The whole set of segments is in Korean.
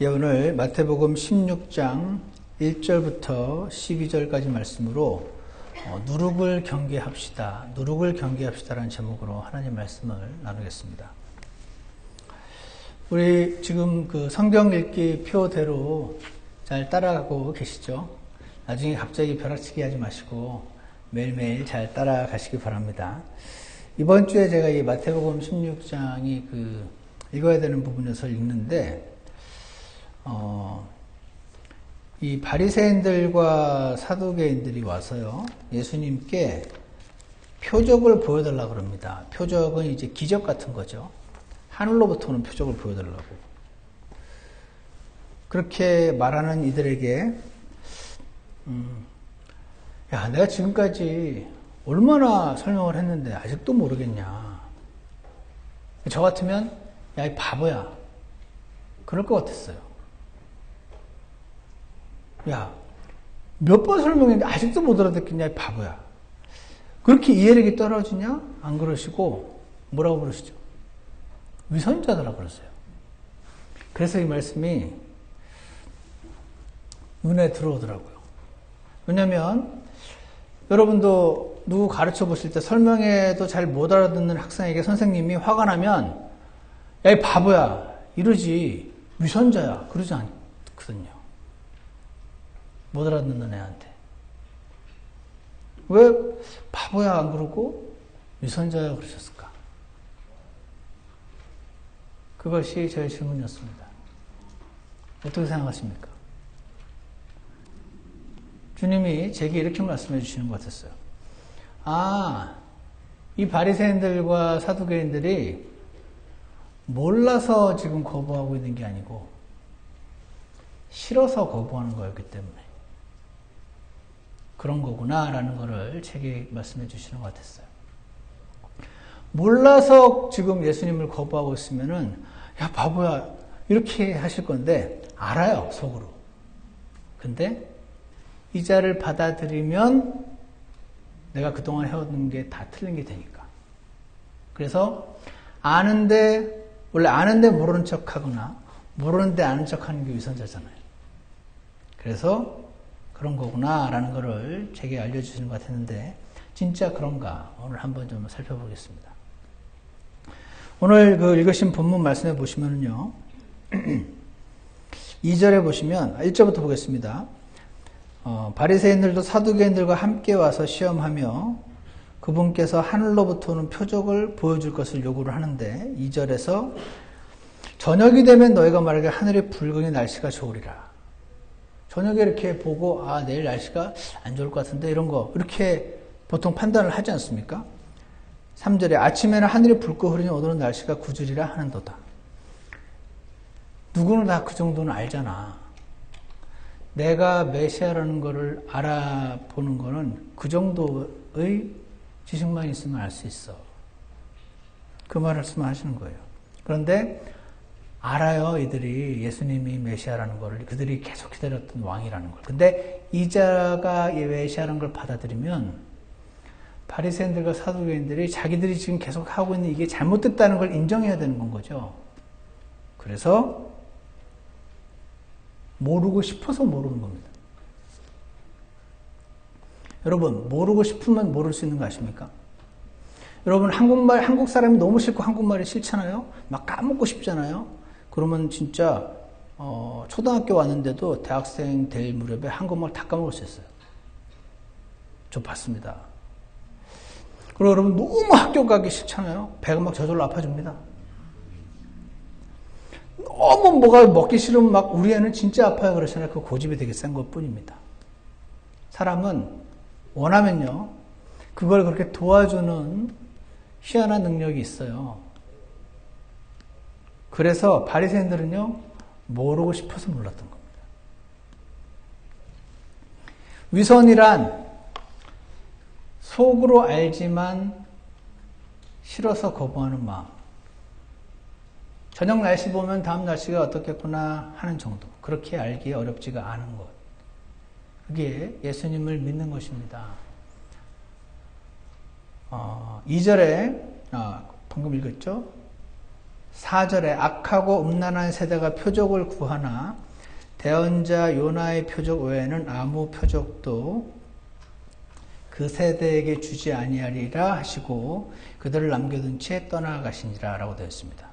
예, 오늘 마태복음 16장 1절부터 12절까지 말씀으로 누룩을 경계합시다. 누룩을 경계합시다라는 제목으로 하나님 말씀을 나누겠습니다. 우리 지금 그 성경 읽기 표대로 잘 따라가고 계시죠? 나중에 갑자기 벼락치기 하지 마시고 매일매일 잘 따라가시기 바랍니다. 이번 주에 제가 이 마태복음 16장이 읽어야 되는 부분에서 읽는데 이 바리새인들과 사두개인들이 와서요, 예수님께 표적을 보여달라고 그럽니다. 표적은 이제 기적 같은 거죠. 하늘로부터 오는 표적을 보여달라고. 그렇게 말하는 이들에게, 야, 내가 지금까지 얼마나 설명을 했는데 아직도 모르겠냐. 저 같으면, 야, 이 바보야. 그럴 것 같았어요. 야, 몇 번 설명했는데 아직도 못 알아듣겠냐, 이 바보야. 그렇게 이해력이 떨어지냐? 안 그러시고, 뭐라고 그러시죠? 위선자더라 그러세요. 그래서 이 말씀이 눈에 들어오더라고요. 왜냐면, 여러분도 누구 가르쳐 보실 때 설명해도 잘 못 알아듣는 학생에게 선생님이 화가 나면, 야, 이 바보야. 이러지. 위선자야. 그러지 않거든요. 못 알아듣는 애한테. 왜 바보야 안 그러고 위선자야 그러셨을까? 그것이 저의 질문이었습니다. 어떻게 생각하십니까? 주님이 제게 이렇게 말씀해 주시는 것 같았어요. 아, 이 바리새인들과 사두개인들이 몰라서 지금 거부하고 있는 게 아니고 싫어서 거부하는 거였기 때문에 그런 거구나 라는 거를 제게 말씀해 주시는 것 같았어요. 몰라서 지금 예수님을 거부하고 있으면은 야 바보야 이렇게 하실 건데 알아요 속으로. 근데 이 자를 받아들이면 내가 그동안 해오는 게 다 틀린 게 되니까. 그래서 원래 아는데 모르는 척 하거나 모르는데 아는 척 하는 게 위선자잖아요. 그래서 그런 거구나 라는 거를 제게 알려주시는 것 같았는데 진짜 그런가 오늘 한번 좀 살펴보겠습니다. 오늘 읽으신 본문 말씀해 보시면요 2절에 보시면 1절부터 보겠습니다. 바리새인들도 사두개인들과 함께 와서 시험하며 그분께서 하늘로부터 오는 표적을 보여줄 것을 요구를 하는데 2절에서 저녁이 되면 너희가 말하기를 하늘이 붉으니 날씨가 좋으리라. 저녁에 이렇게 보고 내일 날씨가 안 좋을 것 같은데 이런 거 이렇게 보통 판단을 하지 않습니까? 3절에 아침에는 하늘이 붉고 흐리니 오늘은 날씨가 구주리라 하는도다. 누구는 다 그 정도는 알잖아. 내가 메시아라는 거를 알아보는 거는 그 정도의 지식만 있으면 알 수 있어. 그 말씀을 하시는 거예요. 그런데 알아요. 이들이 예수님이 메시아라는 거를 그들이 계속 기다렸던 왕이라는 걸. 근데 이자가 메시아라는 걸 받아들이면 바리새인들과 사두개인들이 자기들이 지금 계속 하고 있는 이게 잘못됐다는 걸 인정해야 되는 건 거죠. 그래서 모르고 싶어서 모르는 겁니다. 여러분 모르고 싶으면 모를 수 있는 거 아십니까? 여러분 한국 사람이 너무 싫고 한국말이 싫잖아요. 막 까먹고 싶잖아요. 그러면 진짜 초등학교 왔는데도 대학생 될 무렵에 한국말 다 까먹을 수 있어요. 저 봤습니다. 그리고 여러분 너무 학교 가기 싫잖아요. 배가 막 저절로 아파집니다. 너무 뭐가 먹기 싫으면 막 우리 애는 진짜 아파요 그러잖아요. 그 고집이 되게 센 것 뿐입니다. 사람은 원하면요 그걸 그렇게 도와주는 희한한 능력이 있어요. 그래서 바리새인들은요 모르고 싶어서 몰랐던 겁니다. 위선이란 속으로 알지만 싫어서 거부하는 마음. 저녁 날씨 보면 다음 날씨가 어떻겠구나 하는 정도. 그렇게 알기 어렵지가 않은 것. 그게 예수님을 믿는 것입니다. 2절에 방금 읽었죠? 4절에 악하고 음란한 세대가 표적을 구하나 대언자 요나의 표적 외에는 아무 표적도 그 세대에게 주지 아니하리라 하시고 그들을 남겨둔 채 떠나가시니라 라고 되어 있습니다.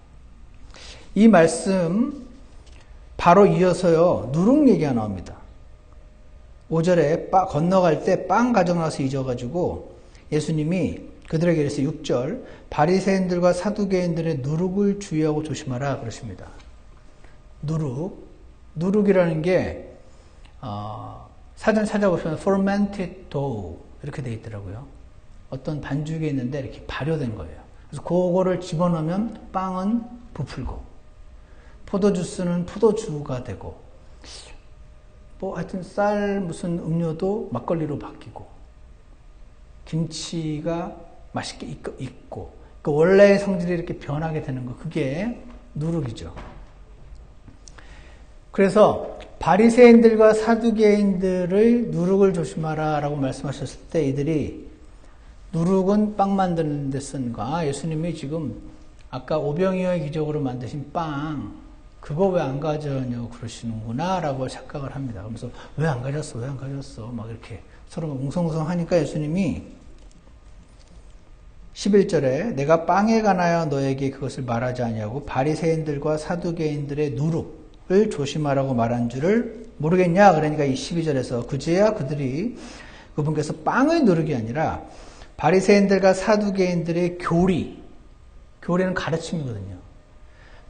이 말씀 바로 이어서요 누룩 얘기가 나옵니다. 5절에 건너갈 때 빵 가져나와서 잊어가지고 예수님이 그들에게 이래서 6절 바리새인들과 사두개인들의 누룩을 주의하고 조심하라 그러십니다. 누룩이라는 게 사전 찾아보시면 fermented dough 이렇게 되어 있더라고요. 어떤 반죽이 있는데 이렇게 발효된 거예요. 그래서 그거를 집어넣으면 빵은 부풀고 포도주스는 포도주가 되고 뭐 하여튼 쌀 무슨 음료도 막걸리로 바뀌고 김치가 맛있게 익고 그 원래의 성질이 이렇게 변하게 되는 거 그게 누룩이죠. 그래서 바리새인들과 사두개인들의 누룩을 조심하라 라고 말씀하셨을 때 이들이 누룩은 빵 만드는 데 쓴 거 예수님이 지금 아까 오병이어의 기적으로 만드신 빵 그거 왜 안 가져오냐고 그러시는구나 라고 착각을 합니다. 그러면서 왜 안 가졌어 막 이렇게 서로 웅성웅성하니까 예수님이 11절에 내가 빵에 관하여 너에게 그것을 말하지 아니하고 바리새인들과 사두개인들의 누룩을 조심하라고 말한 줄을 모르겠냐. 그러니까 이 12절에서 그제야 그들이 그분께서 빵의 누룩이 아니라 바리새인들과 사두개인들의 교리는 가르침이거든요.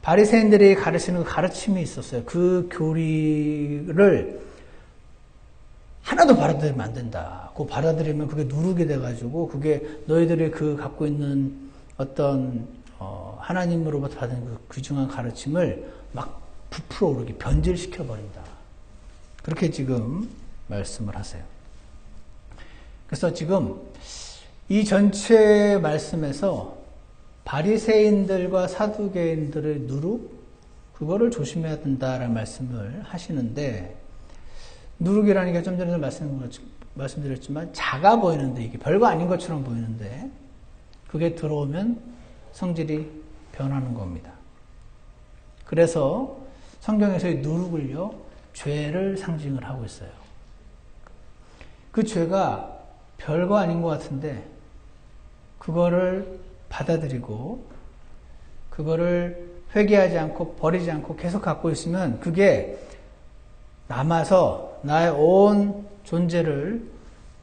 바리새인들이 가르치는 그 가르침이 있었어요. 그 교리를 하나도 받아들이면 안 된다. 그거 받아들이면 그게 누룩이 돼가지고 그게 너희들이 그 갖고 있는 어떤 하나님으로부터 받은 그 귀중한 가르침을 막 부풀어 오르게 변질시켜 버린다. 그렇게 지금 말씀을 하세요. 그래서 지금 이 전체 말씀에서 바리새인들과 사두개인들의 누룩 그거를 조심해야 된다라는 말씀을 하시는데 누룩이라는 게 좀 전에 말씀드렸지만 작아 보이는데 이게 별거 아닌 것처럼 보이는데 그게 들어오면 성질이 변하는 겁니다. 그래서 성경에서의 누룩을요 죄를 상징을 하고 있어요. 그 죄가 별거 아닌 것 같은데 그거를 받아들이고 그거를 회개하지 않고 버리지 않고 계속 갖고 있으면 그게 남아서 나의 온 존재를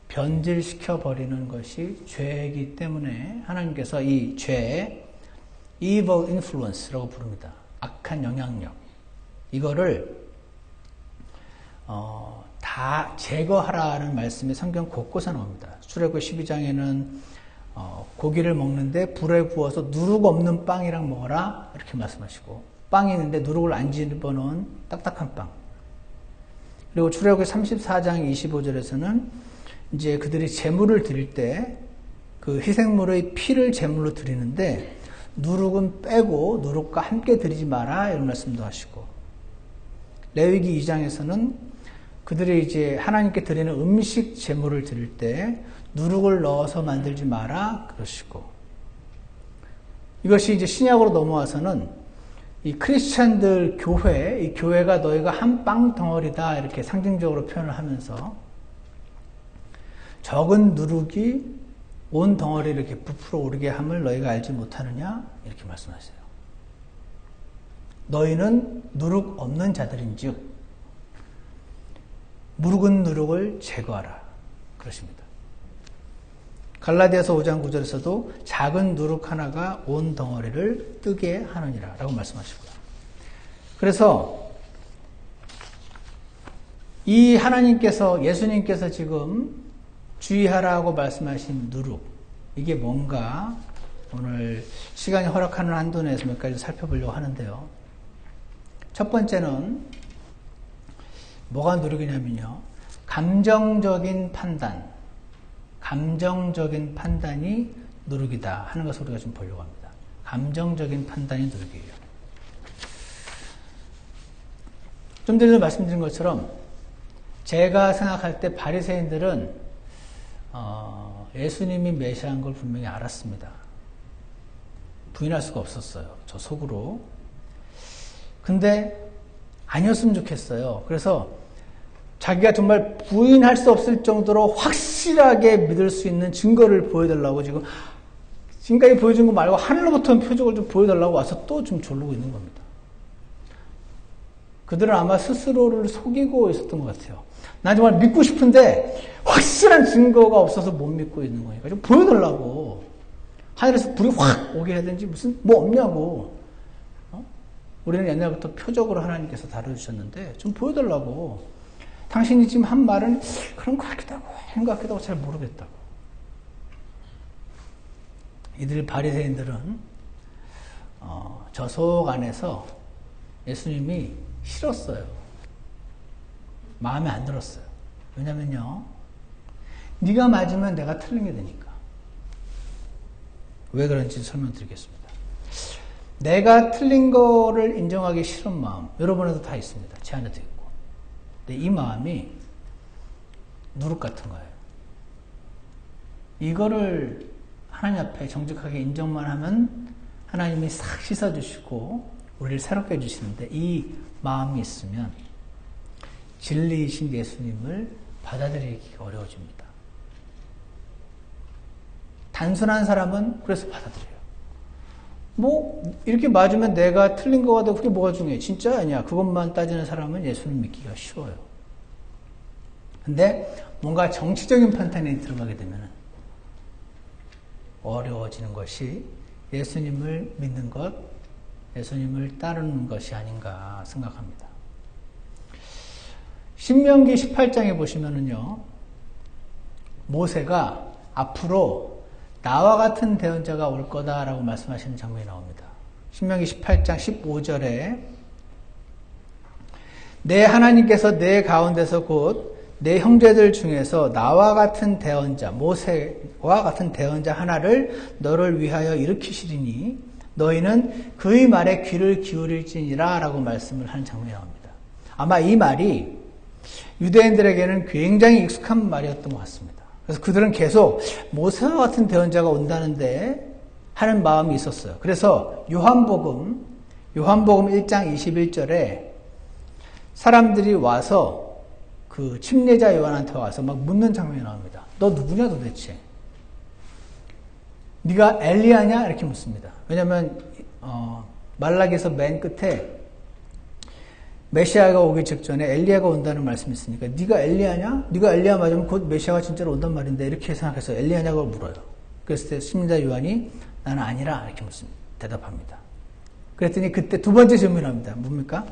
변질시켜 버리는 것이 죄이기 때문에 하나님께서 이 죄, evil influence라고 부릅니다. 악한 영향력. 이거를 다 제거하라는 말씀이 성경 곳곳에 나옵니다. 출애굽기 12장에는 고기를 먹는데 불에 구워서 누룩 없는 빵이랑 먹어라 이렇게 말씀하시고 빵이 있는데 누룩을 안 집어넣은 딱딱한 빵. 그리고 출애굽기 34장 25절에서는 이제 그들이 제물을 드릴 때 그 희생물의 피를 제물로 드리는데 누룩은 빼고 누룩과 함께 드리지 마라 이런 말씀도 하시고 레위기 2장에서는 그들이 이제 하나님께 드리는 음식 제물을 드릴 때 누룩을 넣어서 만들지 마라 그러시고 이것이 이제 신약으로 넘어와서는 이 크리스찬들 교회, 이 교회가 너희가 한 빵 덩어리다 이렇게 상징적으로 표현을 하면서 적은 누룩이 온 덩어리를 이렇게 부풀어 오르게 함을 너희가 알지 못하느냐 이렇게 말씀하세요. 너희는 누룩 없는 자들인즉 묽은 누룩을 제거하라 그러십니다. 갈라디아서 5장 9절에서도 작은 누룩 하나가 온 덩어리를 뜨게 하느니라 라고 말씀하시고요. 그래서 이 하나님께서 예수님께서 지금 주의하라고 말씀하신 누룩 이게 뭔가 오늘 시간이 허락하는 한도 내에서 몇 가지 살펴보려고 하는데요. 첫 번째는 뭐가 누룩이냐면요. 감정적인 판단이 누룩이다 하는 것을 우리가 좀 보려고 합니다. 감정적인 판단이 누룩이에요. 좀 전에 말씀드린 것처럼 제가 생각할 때 바리새인들은 예수님이 메시아인 걸 분명히 알았습니다. 부인할 수가 없었어요. 저 속으로. 근데 아니었으면 좋겠어요. 그래서 자기가 정말 부인할 수 없을 정도로 확실하게 믿을 수 있는 증거를 보여달라고 지금까지 보여준 거 말고 하늘로부터 표적을 좀 보여달라고 와서 또 좀 조르고 있는 겁니다. 그들은 아마 스스로를 속이고 있었던 것 같아요. 난 정말 믿고 싶은데 확실한 증거가 없어서 못 믿고 있는 거니까 좀 보여달라고. 하늘에서 불이 확 오게 하든지 무슨 뭐 없냐고. 우리는 옛날부터 표적으로 하나님께서 다뤄주셨는데 좀 보여달라고. 당신이 지금 한 말은 그런 것 같기도 하고 이런 것 같기도 하고 잘 모르겠다고. 이들 바리새인들은 저 속 안에서 예수님이 싫었어요. 마음에 안 들었어요. 왜냐면요, 네가 맞으면 내가 틀린 게 되니까. 왜 그런지 설명드리겠습니다. 내가 틀린 거를 인정하기 싫은 마음, 여러분에도 다 있습니다. 제 안에도 있고. 근데 이 마음이 누룩 같은 거예요. 이거를 하나님 앞에 정직하게 인정만 하면 하나님이 싹 씻어주시고 우리를 새롭게 해주시는데, 이 마음이 있으면 진리이신 예수님을 받아들이기가 어려워집니다. 단순한 사람은 그래서 받아들여요. 뭐 이렇게 맞으면 내가 틀린 거 같아도 그게 뭐가 중요해? 진짜 아니야. 그것만 따지는 사람은 예수님 믿기가 쉬워요. 근데 뭔가 정치적인 판단에 들어가게 되면 어려워지는 것이 예수님을 믿는 것, 예수님을 따르는 것이 아닌가 생각합니다. 신명기 18장에 보시면은요, 모세가 앞으로 나와 같은 대언자가 올 거다라고 말씀하시는 장면이 나옵니다. 신명기 18장 15절에 내 하나님께서 내 가운데서 곧 내 형제들 중에서 나와 같은 대언자, 모세와 같은 대언자 하나를 너를 위하여 일으키시리니 너희는 그의 말에 귀를 기울일지니라 라고 말씀을 하는 장면이 나옵니다. 아마 이 말이 유대인들에게는 굉장히 익숙한 말이었던 것 같습니다. 그래서 그들은 계속 모세와 같은 대언자가 온다는데 하는 마음이 있었어요. 그래서 요한복음 1장 21절에 사람들이 와서 그 침례자 요한한테 와서 막 묻는 장면이 나옵니다. 너 누구냐 도대체? 네가 엘리야냐? 이렇게 묻습니다. 왜냐하면 말라기에서 맨 끝에 메시아가 오기 직전에 엘리야가 온다는 말씀이 있으니까 네가 엘리야냐? 네가 엘리야 맞으면 곧 메시아가 진짜로 온단 말인데 이렇게 생각해서 엘리야냐고 물어요. 그랬을 때 침례자 요한이 나는 아니라 이렇게 묻습니다. 대답합니다. 그랬더니 그때 두 번째 질문이 나옵니다. 뭡니까?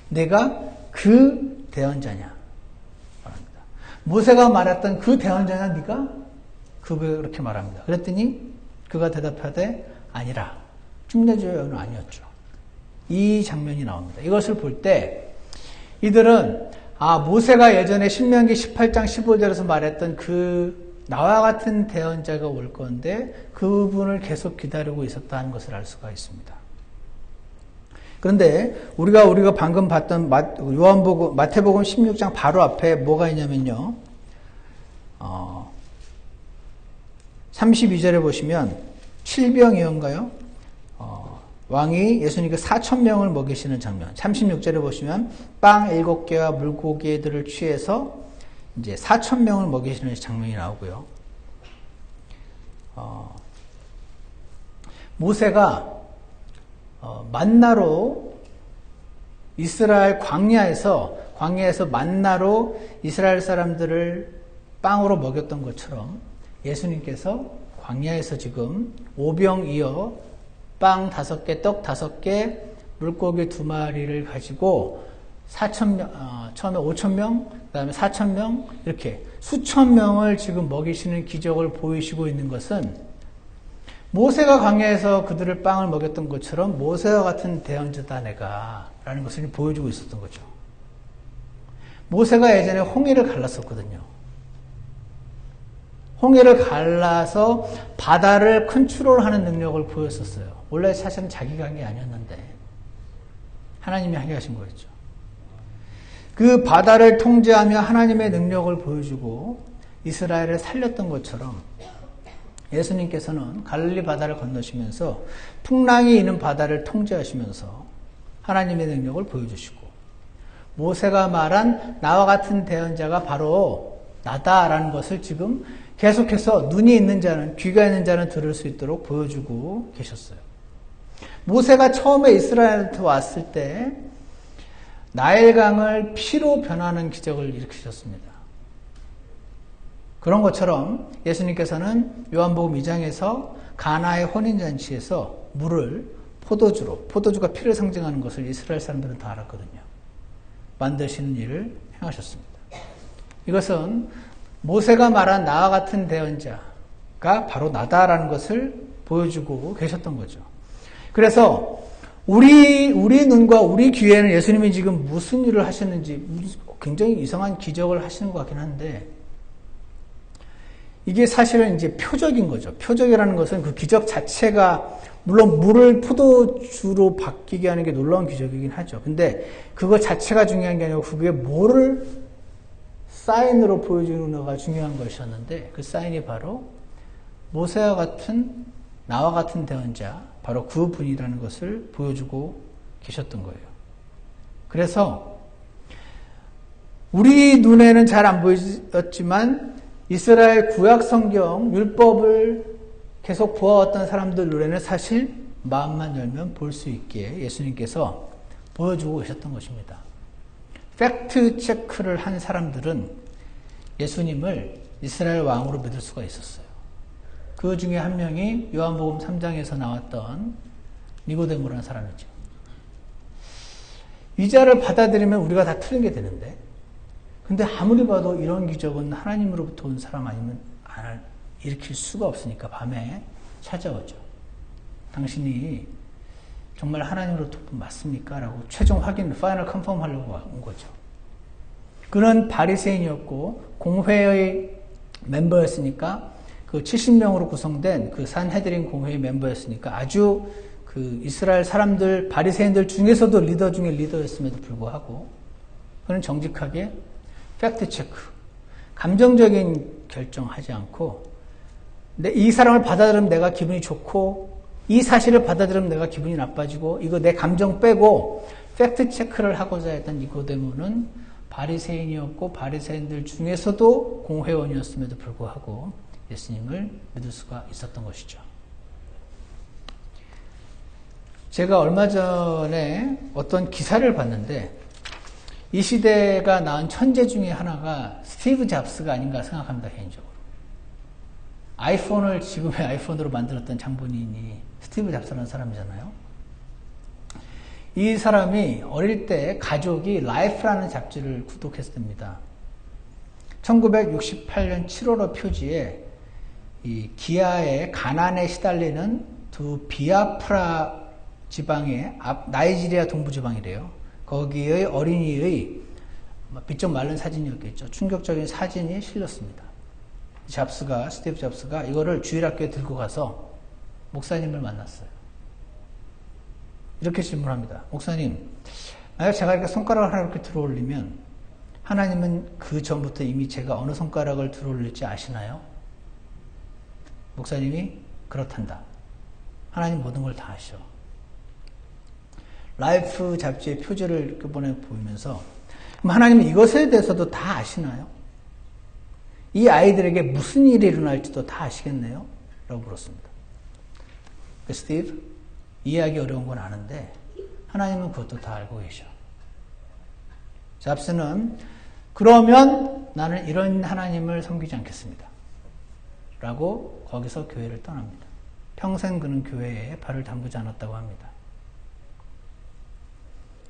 내가 그 대언자냐? 말합니다. 모세가 말했던 그 대언자냐 네가? 그렇게 말합니다. 그랬더니 그가 대답하되 아니라. 침례자 요한은 아니었죠. 이 장면이 나옵니다. 이것을 볼 때 이들은 모세가 예전에 신명기 18장 15절에서 말했던 그 나와 같은 대언자가 올 건데 그분을 계속 기다리고 있었다는 것을 알 수가 있습니다. 그런데 우리가 방금 봤던 마태복음 16장 바로 앞에 뭐가 있냐면요. 32절에 보시면 칠병이었가요? 왕이 예수님께 4,000명을 먹이시는 장면. 36절에 보시면 빵 7개와 물고기들을 취해서 이제 4,000명을 먹이시는 장면이 나오고요. 모세가 만나로 이스라엘 광야에서 만나로 이스라엘 사람들을 빵으로 먹였던 것처럼 예수님께서 광야에서 지금 오병이어 빵 5개, 떡 5개, 물고기 2마리를 가지고 4,000명, 처음에 5,000명, 그 다음에 4,000명, 이렇게 수천 명을 지금 먹이시는 기적을 보이시고 있는 것은 모세가 광야에서 그들을 빵을 먹였던 것처럼 모세와 같은 대언자다 내가 라는 것을 보여주고 있었던 거죠. 모세가 예전에 홍해를 갈랐었거든요. 홍해를 갈라서 바다를 컨트롤하는 능력을 보였었어요. 원래 사실은 자기가 한 게 아니었는데 하나님이 하게 하신 거였죠. 그 바다를 통제하며 하나님의 능력을 보여주고 이스라엘을 살렸던 것처럼 예수님께서는 갈릴리 바다를 건너시면서 풍랑이 있는 바다를 통제하시면서 하나님의 능력을 보여주시고, 모세가 말한 나와 같은 대언자가 바로 나다라는 것을 지금 계속해서 눈이 있는 자는, 귀가 있는 자는 들을 수 있도록 보여주고 계셨어요. 모세가 처음에 이스라엘한테 왔을 때 나일강을 피로 변하는 기적을 일으키셨습니다. 그런 것처럼 예수님께서는 요한복음 2장에서 가나의 혼인잔치에서 물을 포도주로, 포도주가 피를 상징하는 것을 이스라엘 사람들은 다 알았거든요. 만드시는 일을 행하셨습니다. 이것은 모세가 말한 나와 같은 대언자가 바로 나다라는 것을 보여주고 계셨던 거죠. 그래서 우리 눈과 우리 귀에는 예수님이 지금 무슨 일을 하셨는지 굉장히 이상한 기적을 하시는 것 같긴 한데, 이게 사실은 이제 표적인 거죠. 표적이라는 것은 그 기적 자체가, 물론 물을 포도주로 바뀌게 하는 게 놀라운 기적이긴 하죠. 근데 그거 자체가 중요한 게 아니고 그게 뭐를 사인으로 보여주는 거가 중요한 것이었는데, 그 사인이 바로 모세와 같은, 나와 같은 대언자, 바로 그 분이라는 것을 보여주고 계셨던 거예요. 그래서 우리 눈에는 잘 안 보였지만 이스라엘 구약 성경 율법을 계속 보아왔던 사람들 눈에는 사실 마음만 열면 볼 수 있게 예수님께서 보여주고 계셨던 것입니다. 팩트 체크를 한 사람들은 예수님을 이스라엘 왕으로 믿을 수가 있었어요. 그 중에 한 명이 요한복음 3장에서 나왔던 니고데모라는 사람이죠. 이 자를 받아들이면 우리가 다 틀린 게 되는데, 근데 아무리 봐도 이런 기적은 하나님으로부터 온 사람 아니면 일으킬 수가 없으니까 밤에 찾아오죠. 당신이 정말 하나님으로부터 맞습니까? 라고 최종 확인, 파이널 컨펌 하려고 온 거죠. 그는 바리새인이었고 공회의 멤버였으니까, 그 70명으로 구성된 그 산헤드린 공회의 멤버였으니까 아주 그 이스라엘 사람들, 바리새인들 중에서도 리더 중에 리더였음에도 불구하고 그는 정직하게 팩트 체크, 감정적인 결정하지 않고, 근데 이 사람을 받아들이면 내가 기분이 좋고, 이 사실을 받아들이면 내가 기분이 나빠지고, 이거 내 감정 빼고 팩트 체크를 하고자 했던 니고데모는 바리새인이었고 바리새인들 중에서도 공회원이었음에도 불구하고 예수님을 믿을 수가 있었던 것이죠. 제가 얼마 전에 어떤 기사를 봤는데, 이 시대가 낳은 천재 중에 하나가 스티브 잡스가 아닌가 생각합니다, 개인적으로. 아이폰을 지금의 아이폰으로 만들었던 장본인이 스티브 잡스라는 사람이잖아요. 이 사람이 어릴 때 가족이 라이프라는 잡지를 구독했습니다. 1968년 7월호 표지에 이 기아의 가난에 시달리는 두 비아프라 지방의, 나이지리아 동부 지방이래요. 거기의 어린이의 비쩍 마른 사진이었겠죠. 충격적인 사진이 실렸습니다. 스티브 잡스가 이거를 주일학교에 들고 가서 목사님을 만났어요. 이렇게 질문합니다. 목사님, 만약 제가 이렇게 손가락을 하나 이렇게 들어 올리면 하나님은 그 전부터 이미 제가 어느 손가락을 들어 올릴지 아시나요? 목사님이 그렇단다. 하나님 모든 걸 다 아셔. 라이프 잡지의 표지를 이렇게 보이면서, 그럼 하나님은 이것에 대해서도 다 아시나요? 이 아이들에게 무슨 일이 일어날지도 다 아시겠네요? 라고 물었습니다. 스티브, 이해하기 어려운 건 아는데 하나님은 그것도 다 알고 계셔. 잡스는 그러면 나는 이런 하나님을 섬기지 않겠습니다. 라고 거기서 교회를 떠납니다. 평생 그는 교회에 발을 담그지 않았다고 합니다.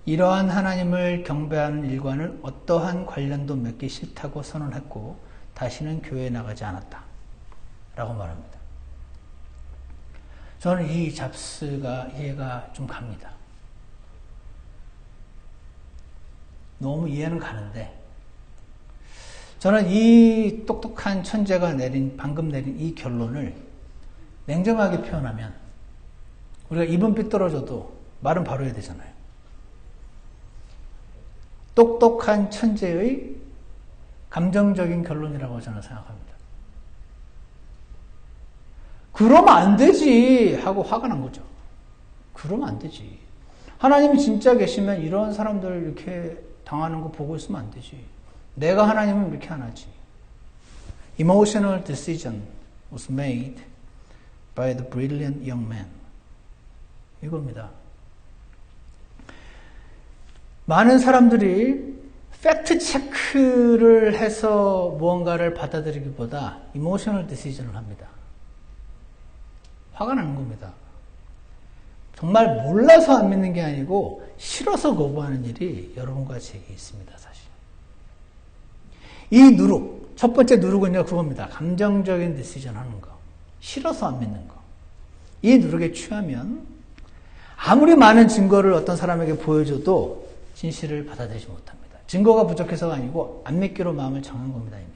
이러한 하나님을 경배하는 일과는 어떠한 관련도 맺기 싫다고 선언했고 다시는 교회에 나가지 않았다. 라고 말합니다. 저는 이 잡스가 이해가 좀 갑니다. 너무 이해는 가는데, 저는 이 똑똑한 천재가 방금 내린 이 결론을 냉정하게 표현하면, 우리가 입은 삐뚤어져도 말은 바로 해야 되잖아요. 똑똑한 천재의 감정적인 결론이라고 저는 생각합니다. 그러면 안 되지 하고 화가 난 거죠. 그러면 안 되지. 하나님이 진짜 계시면 이런 사람들 이렇게 당하는 거 보고 있으면 안 되지. 내가 하나님은 이렇게 안 하지. Emotional decision was made by the brilliant young man. 이겁니다. 많은 사람들이 팩트 체크를 해서 무언가를 받아들이기보다 이모셔널 디시전을 합니다. 화가 나는 겁니다. 정말 몰라서 안 믿는 게 아니고 싫어서 거부하는 일이 여러분과 제게 있습니다. 사실. 이 누룩, 첫 번째 누룩은요 그겁니다. 감정적인 디시전 하는 거. 싫어서 안 믿는 거. 이 누룩에 취하면 아무리 많은 증거를 어떤 사람에게 보여줘도 진실을 받아들이지 못합니다. 증거가 부족해서가 아니고 안 믿기로 마음을 정한 겁니다. 이미.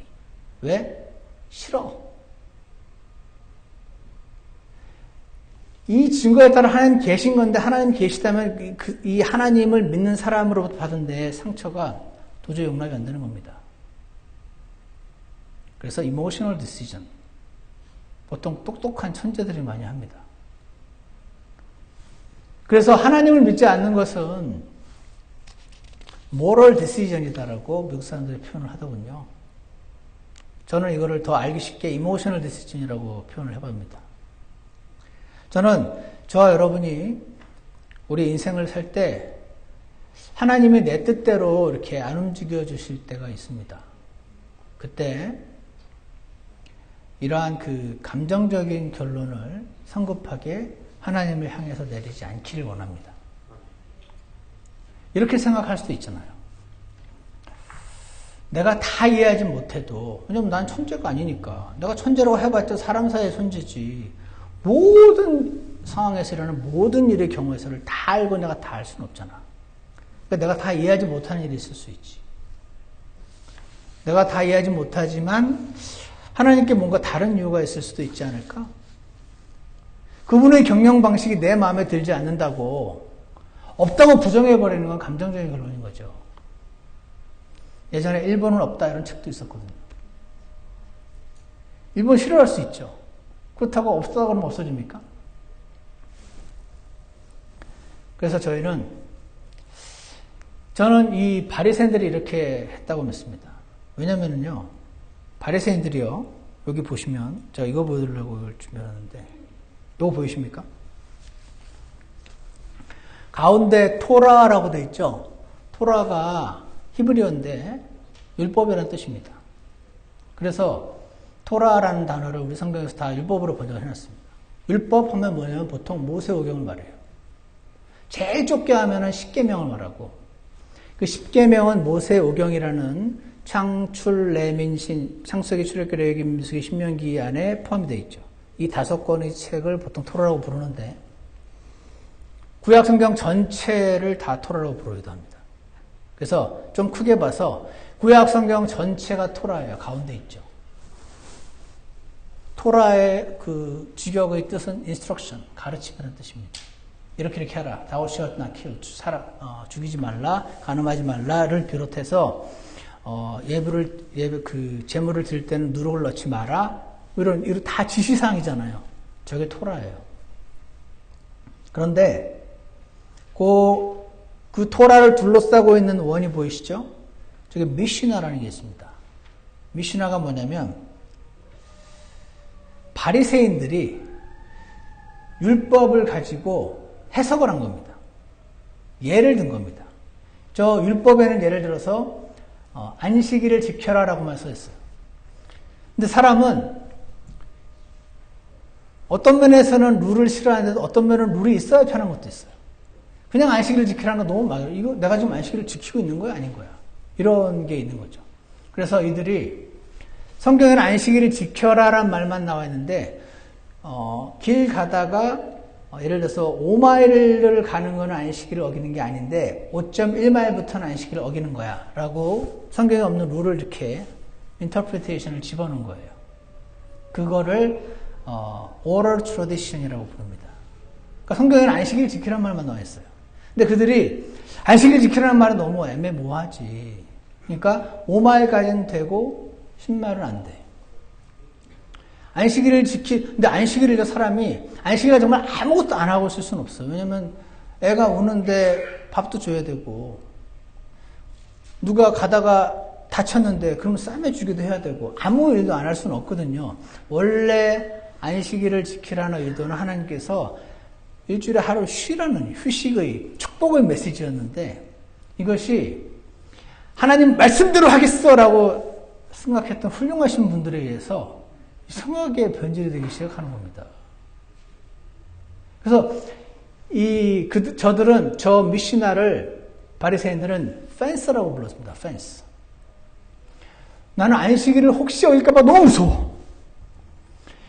왜? 싫어. 이 증거에 따라 하나님 계신 건데 하나님 계시다면 이 하나님을 믿는 사람으로부터 받은 내 상처가 도저히 용납이 안 되는 겁니다. 그래서 emotional decision 보통 똑똑한 천재들이 많이 합니다. 그래서 하나님을 믿지 않는 것은 moral decision이다라고 미국 사람들이 표현을 하더군요. 저는 이거를 더 알기 쉽게 emotional decision이라고 표현을 해봅니다. 저는 저와 여러분이 우리 인생을 살 때 하나님이 내 뜻대로 이렇게 안 움직여 주실 때가 있습니다. 그때 이러한 그 감정적인 결론을 성급하게 하나님을 향해서 내리지 않기를 원합니다. 이렇게 생각할 수도 있잖아요. 내가 다 이해하지 못해도, 왜냐면 난 천재가 아니니까. 내가 천재라고 해봤자 사람 사이의 존재지. 모든 상황에서 일어나는 모든 일의 경우에서를 다 알고 내가 다 알 수는 없잖아. 그러니까 내가 다 이해하지 못하는 일이 있을 수 있지. 내가 다 이해하지 못하지만 하나님께 뭔가 다른 이유가 있을 수도 있지 않을까? 그분의 경영 방식이 내 마음에 들지 않는다고 없다고 부정해버리는 건 감정적인 결론인 거죠. 예전에 일본은 없다 이런 책도 있었거든요. 일본 싫어할 수 있죠. 그렇다고 없다고 그러면 없어집니까? 그래서 저는 이 바리새인들이 이렇게 했다고 믿습니다. 왜냐면은요, 바리새인들이요, 여기 보시면, 제가 이거 보여드리려고 이걸 준비하는데, 이거 보이십니까? 가운데 토라라고 되어 있죠? 토라가 히브리어인데, 율법이라는 뜻입니다. 그래서, 토라라는 단어를 우리 성경에서 다 율법으로 번역을 해놨습니다. 율법 하면 뭐냐면 보통 모세오경을 말해요. 제일 좁게 하면은 십계명을 말하고, 그 십계명은 모세오경이라는 창출, 레민신, 창세기, 출애굽기, 레위기, 민수기, 신명기 안에 포함이 되어 있죠. 이 5권의 책을 보통 토라라고 부르는데 구약 성경 전체를 다 토라라고 부르기도 합니다. 그래서 좀 크게 봐서 구약 성경 전체가 토라예요. 가운데 있죠. 토라의 그 직역의 뜻은 instruction, 가르침이라는 뜻입니다. 이렇게 하라. Thou shalt not kill. 죽이지 말라, 간음하지 말라를 비롯해서 제물을 드릴 때는 누룩을 넣지 마라. 이런 다 지시사항이잖아요. 저게 토라예요. 그런데 그 토라를 둘러싸고 있는 원이 보이시죠? 저게 미시나라는 게 있습니다. 미시나가 뭐냐면 바리새인들이 율법을 가지고 해석을 한 겁니다. 예를 든 겁니다. 저 율법에는 예를 들어서 안식일을 지켜라라고만 써 있어요. 근데 사람은 어떤 면에서는 룰을 싫어하는데도 어떤 면은 룰이 있어야 편한 것도 있어요. 그냥 안식일을 지키라는 거 너무 많아요. 이거 내가 지금 안식일을 지키고 있는 거야? 아닌 거야? 이런 게 있는 거죠. 그래서 이들이 성경에는 안식일을 지켜라란 말만 나와 있는데 길 가다가 예를 들어서 5마일을 가는 거는 안식일을 어기는 게 아닌데 5.1마일부터는 안식일을 어기는 거야 라고 성경에 없는 룰을 이렇게 인터프리테이션을 집어넣은 거예요. 그거를 oral tradition이라고 부릅니다. 그러니까 성경에는 안식일 지키라는 말만 나와 있어요. 근데 그들이 안식일 지키라는 말은 너무 애매모호하지. 그러니까 5마일까지는 되고 10마일은 안 돼. 근데 안식일을 사람이, 안식일에 정말 아무것도 안 하고 있을 수는 없어요. 왜냐면 애가 우는데 밥도 줘야 되고, 누가 가다가 다쳤는데 그러면 싸매주기도 해야 되고, 아무 일도 안 할 수는 없거든요. 원래 안식일을 지키라는 의도는 하나님께서 일주일에 하루 쉬라는 휴식의 축복의 메시지였는데, 이것이 하나님 말씀대로 하겠어라고 생각했던 훌륭하신 분들에 의해서 이상하게 변질이 되기 시작하는 겁니다. 그래서 저들은 저 미시나를 바리새인들은 펜스라고 불렀습니다. 펜스. 나는 안식일을 혹시 어길까봐 너무 무서워.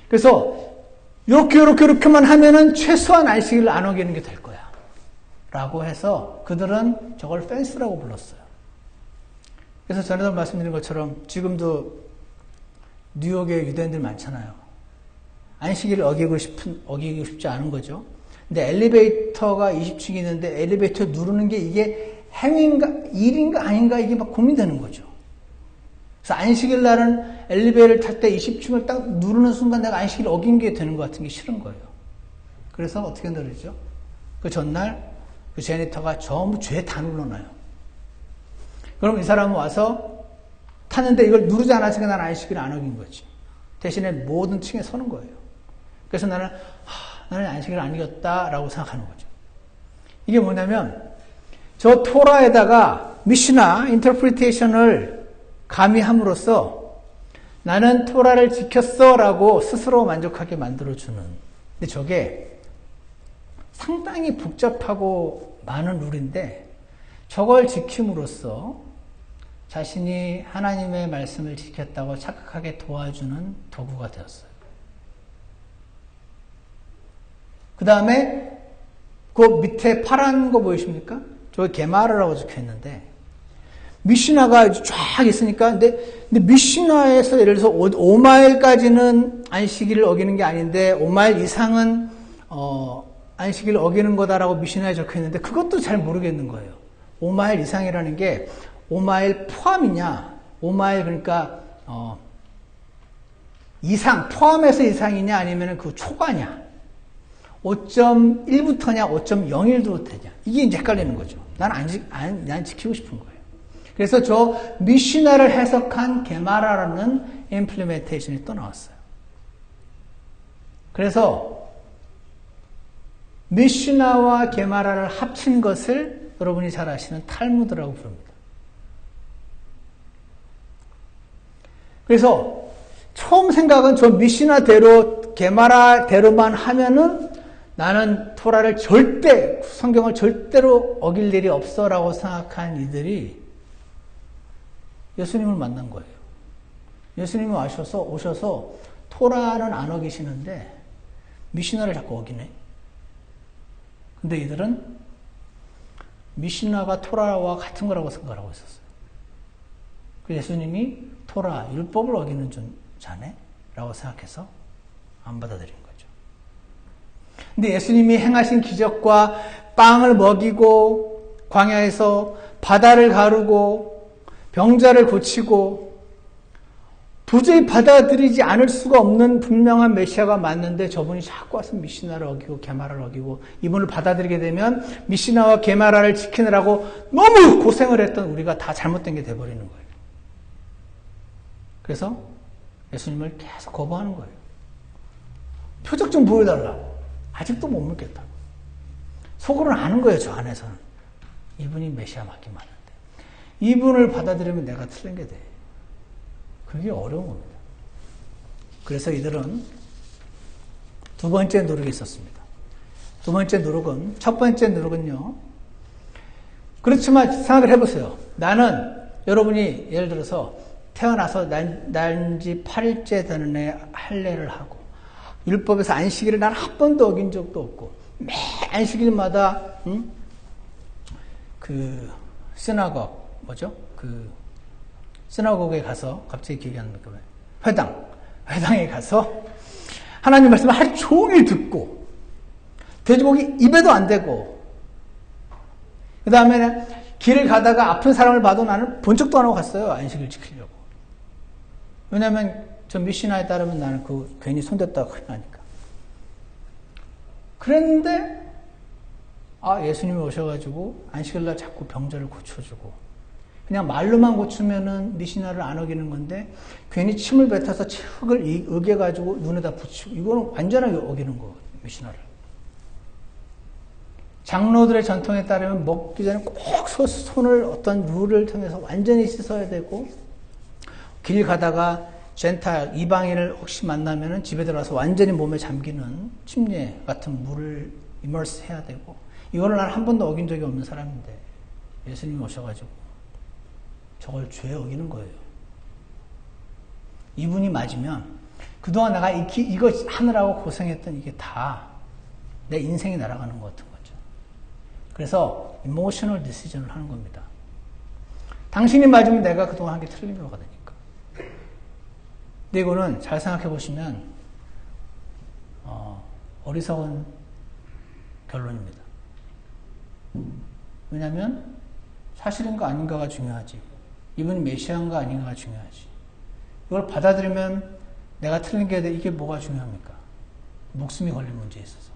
그래서 이렇게만 하면은 최소한 안식일을 안 어기는 게 될 거야. 라고 해서 그들은 저걸 펜스라고 불렀어요. 그래서 전에도 말씀드린 것처럼 지금도 뉴욕에 유대인들 많잖아요. 안식일을 어기고 싶지 않은 거죠. 근데 엘리베이터가 20층이 있는데 엘리베이터 누르는 게 이게 행위인가 일인가 아닌가 이게 막 고민되는 거죠. 그래서 안식일 날은 엘리베이터를 탈 때 20층을 딱 누르는 순간 내가 안식일을 어긴 게 되는 것 같은 게 싫은 거예요. 그래서 어떻게 누르죠? 그 전날 그 제니터가 전부 죄 다 눌러놔요. 그럼 이 사람은 와서 탔는데 이걸 누르지 않았으니까 나는 안식일을 안 어긴 거지. 대신에 모든 층에 서는 거예요. 그래서 나는 안식일을 안 이겼다라고 생각하는 거죠. 이게 뭐냐면 저 토라에다가 미시나 인터프리테이션을 가미함으로써 나는 토라를 지켰어라고 스스로 만족하게 만들어주는. 근데 저게 상당히 복잡하고 많은 룰인데 저걸 지킴으로써 자신이 하나님의 말씀을 지켰다고 착각하게 도와주는 도구가 되었어요. 그 다음에 그 밑에 파란 거 보이십니까? 저기 게마르라고 적혀 있는데 미시나가 쫙 있으니까 근데 미시나에서 예를 들어서 5마일까지는 안식일을 어기는 게 아닌데 5마일 이상은 안식일을 어기는 거다라고 미시나에 적혀 있는데 그것도 잘 모르겠는 거예요. 5마일 이상이라는 게 5마일 포함이냐 5마일 그러니까 이상 포함해서 이상이냐 아니면 그 초과냐 5.1부터냐 5.01부터냐 이게 이제 헷갈리는 거죠. 난 지키고 싶은 거예요. 그래서 저 미시나를 해석한 게마라라는 임플리멘테이션이 또 나왔어요. 그래서 미시나와 게마라를 합친 것을 여러분이 잘 아시는 탈무드라고 부릅니다. 그래서 처음 생각은 저 미시나대로 게마라대로만 하면은 나는 토라를 성경을 절대로 어길 일이 없어라고 생각한 이들이 예수님을 만난 거예요. 예수님이 오셔서 토라는 안 어기시는데 미시나를 자꾸 어기네. 근데 이들은 미시나가 토라와 같은 거라고 생각하고 있었어요. 그래서 예수님이 토라, 율법을 어기는 자네? 라고 생각해서 안 받아들인 거죠. 근데 예수님이 행하신 기적과 빵을 먹이고 광야에서 바다를 가르고 병자를 고치고 도저히 받아들이지 않을 수가 없는 분명한 메시아가 맞는데 저분이 자꾸 와서 미시나를 어기고 게마라를 어기고 이분을 받아들이게 되면 미시나와 게마라를 지키느라고 너무 고생을 했던 우리가 다 잘못된 게 돼버리는 거예요. 그래서 예수님을 계속 거부하는 거예요. 표적 좀 보여달라. 아직도 못 믿겠다고. 속으로는 아는 거예요. 저 안에서는. 이분이 메시아 맞긴 맞는데. 이분을 받아들이면 내가 틀린 게 돼. 그게 어려운 겁니다. 그래서 이들은 두 번째 누룩이 있었습니다. 두 번째 누룩은, 첫 번째 누룩은요. 그렇지만 생각을 해보세요. 나는 여러분이 예를 들어서 태어나서 난지 8일째 되는 애 할례를 하고 율법에서 안식일을 난 한 번도 어긴 적도 없고 매 안식일마다 시나고그에 가서 갑자기 기억이 안 납니까? 회당에 가서 하나님 말씀을 하루 종일 듣고 돼지고기 입에도 안 대고 그 다음에는 길을 가다가 아픈 사람을 봐도 나는 본 척도 안 하고 갔어요. 안식일 지키려고. 왜냐하면 저 미시나에 따르면 나는 그 괜히 손댔다가 큰일 나니까. 그랬는데 예수님이 오셔가지고 안식일날 자꾸 병자를 고쳐주고, 그냥 말로만 고치면은 미시나를 안 어기는 건데 괜히 침을 뱉어서 흙을 어겨가지고 눈에다 붙이고, 이거는 완전하게 어기는 거, 미시나를. 장로들의 전통에 따르면 먹기 전에 꼭 손을 어떤 룰을 통해서 완전히 씻어야 되고, 길 가다가 젠탈 이방인을 혹시 만나면은 집에 들어가서 완전히 몸에 잠기는 침례 같은 물을 이머스 해야 되고, 이거를 난 한 번도 어긴 적이 없는 사람인데 예수님이 오셔가지고 저걸 죄 어기는 거예요. 이분이 맞으면 그동안 내가 이거 하느라고 고생했던 이게 다 내 인생이 날아가는 것 같은 거죠. 그래서 이모셔널 디시전을 하는 겁니다. 당신이 맞으면 내가 그동안 한 게 틀린 거거든요. 근데 이거는 잘 생각해 보시면 어리석은 결론입니다. 왜냐하면 사실인가 아닌가가 중요하지, 이분이 메시아인가 아닌가가 중요하지. 이걸 받아들이면 내가 틀린 게 이게 뭐가 중요합니까? 목숨이 걸린 문제에 있어서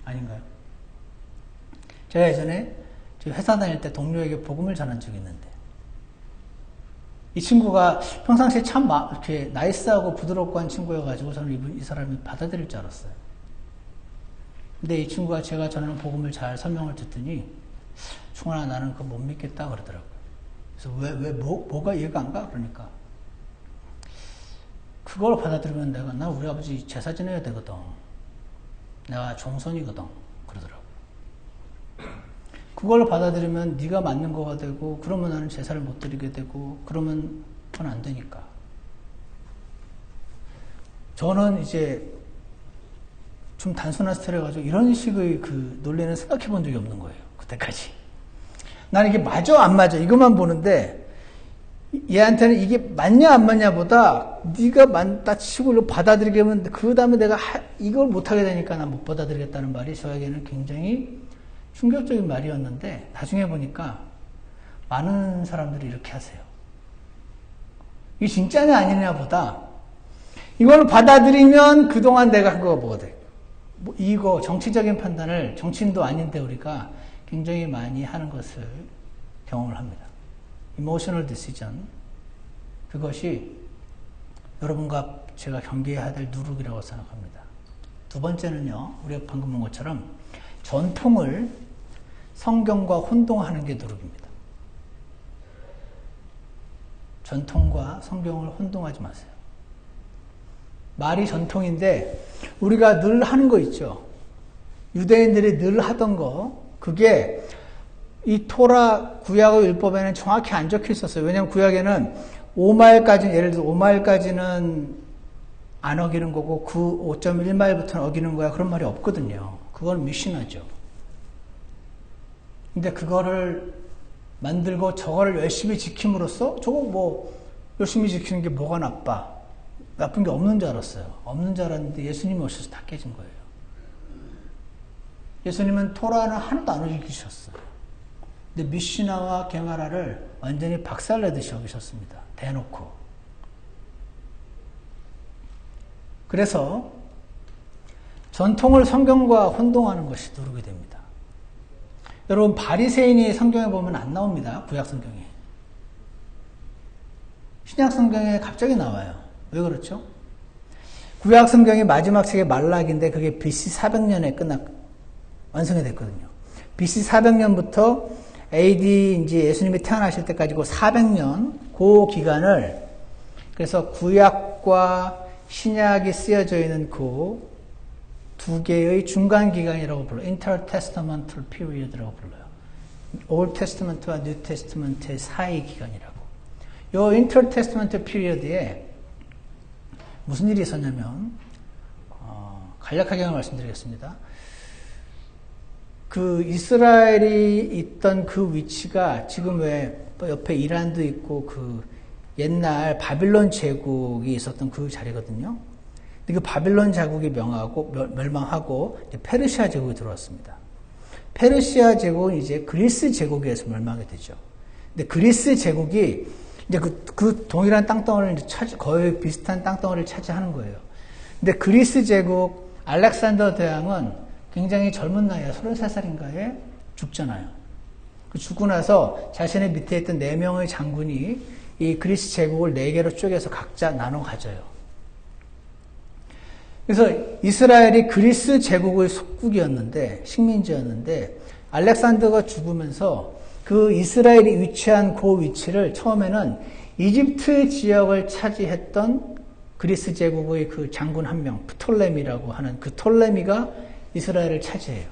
아닌가요? 제가 예전에 회사 다닐 때 동료에게 복음을 전한 적이 있는데, 이 친구가 평상시에 참 이렇게 나이스하고 부드럽고 한 친구여가지고 저는 이 사람이 받아들일 줄 알았어요. 근데 이 친구가 제가 전하는 복음을 잘 설명을 듣더니, 충원아, 나는 그거 못 믿겠다 그러더라고요. 그래서 뭐가 이해가 안 가? 그러니까 그걸 받아들이면 나 우리 아버지 제사 지내야 되거든, 내가 종손이거든 그러더라고요. 그걸 받아들이면 네가 맞는 거가 되고, 그러면 나는 제사를 못 드리게 되고, 그러면 그건 안 되니까. 저는 이제 좀 단순한 스타일이라가지고 이런 식의 그 논리는 생각해 본 적이 없는 거예요, 그때까지. 나는 이게 맞아 안 맞아 이것만 보는데, 얘한테는 이게 맞냐 안 맞냐 보다 네가 맞다 치고 이걸 받아들이게 하면 그 다음에 내가 이걸 못하게 되니까 난 못 받아들이겠다는 말이 저에게는 굉장히 충격적인 말이었는데, 나중에 보니까 많은 사람들이 이렇게 하세요. 이게 진짜냐 아니냐 보다 이걸 받아들이면 그동안 내가 한 거가 뭐가 돼. 이거 정치적인 판단을, 정치인도 아닌데 우리가 굉장히 많이 하는 것을 경험을 합니다. 이모셔널 디시전, 그것이 여러분과 제가 경계해야 될 누룩이라고 생각합니다. 두 번째는요, 우리가 방금 본 것처럼 전통을 성경과 혼동하는 게 누룩입니다. 전통과 성경을 혼동하지 마세요. 말이 전통인데 우리가 늘 하는 거 있죠. 유대인들이 늘 하던 거, 그게 이 토라 구약의 율법에는 정확히 안 적혀 있었어요. 왜냐하면 구약에는 5마일까지, 예를 들어 5마일까지는 안 어기는 거고 그 5.1마일부터는 어기는 거야, 그런 말이 없거든요. 그건 미시나죠. 근데 그거를 만들고 저거를 열심히 지킴으로써 저거 뭐 열심히 지키는 게 뭐가 나쁜 게 없는 줄 알았어요. 없는 줄 알았는데 예수님이 오셔서 다 깨진 거예요. 예수님은 토라는 하나도 안 어기셨어요. 근데 미시나와 게마라를 완전히 박살내듯이 어기셨습니다. 대놓고. 그래서 전통을 성경과 혼동하는 것이 누룩이 됩니다. 여러분, 바리새인이 성경에 보면 안 나옵니다. 구약 성경에. 신약 성경에 갑자기 나와요. 왜 그렇죠? 구약 성경의 마지막 책이 말라기인데 그게 BC 400년에 완성이 됐거든요. BC 400년부터 AD 이제 예수님이 태어나실 때까지 그 400년 그 기간을, 그래서 구약과 신약이 쓰여져 있는 그 두 개의 중간 기간이라고 불러요. Intertestamental period라고 불러요. Old Testament와 New Testament의 사이 기간이라고. 이 Intertestamental period에 무슨 일이 있었냐면, 간략하게 말씀드리겠습니다. 그 이스라엘이 있던 그 위치가 지금 왜 또 옆에 이란도 있고 그 옛날 바빌론 제국이 있었던 그 자리거든요. 그 바빌론 제국이 멸망하고 페르시아 제국이 들어왔습니다. 페르시아 제국은 이제 그리스 제국에서 멸망이 되죠. 근데 그리스 제국이 이제 그 동일한 땅덩어리를 거의 비슷한 땅덩어리를 차지하는 거예요. 근데 그리스 제국 알렉산더 대왕은 굉장히 젊은 나이에 33살인가에 죽잖아요. 죽고 나서 자신의 밑에 있던 4명의 장군이 이 그리스 제국을 4개로 쪼개서 각자 나눠 가져요. 그래서 이스라엘이 그리스 제국의 속국이었는데, 식민지였는데, 알렉산더가 죽으면서 그 이스라엘이 위치한 그 위치를 처음에는 이집트 지역을 차지했던 그리스 제국의 그 장군 한 명, 프톨레미라고 하는 그 톨레미가 이스라엘을 차지해요.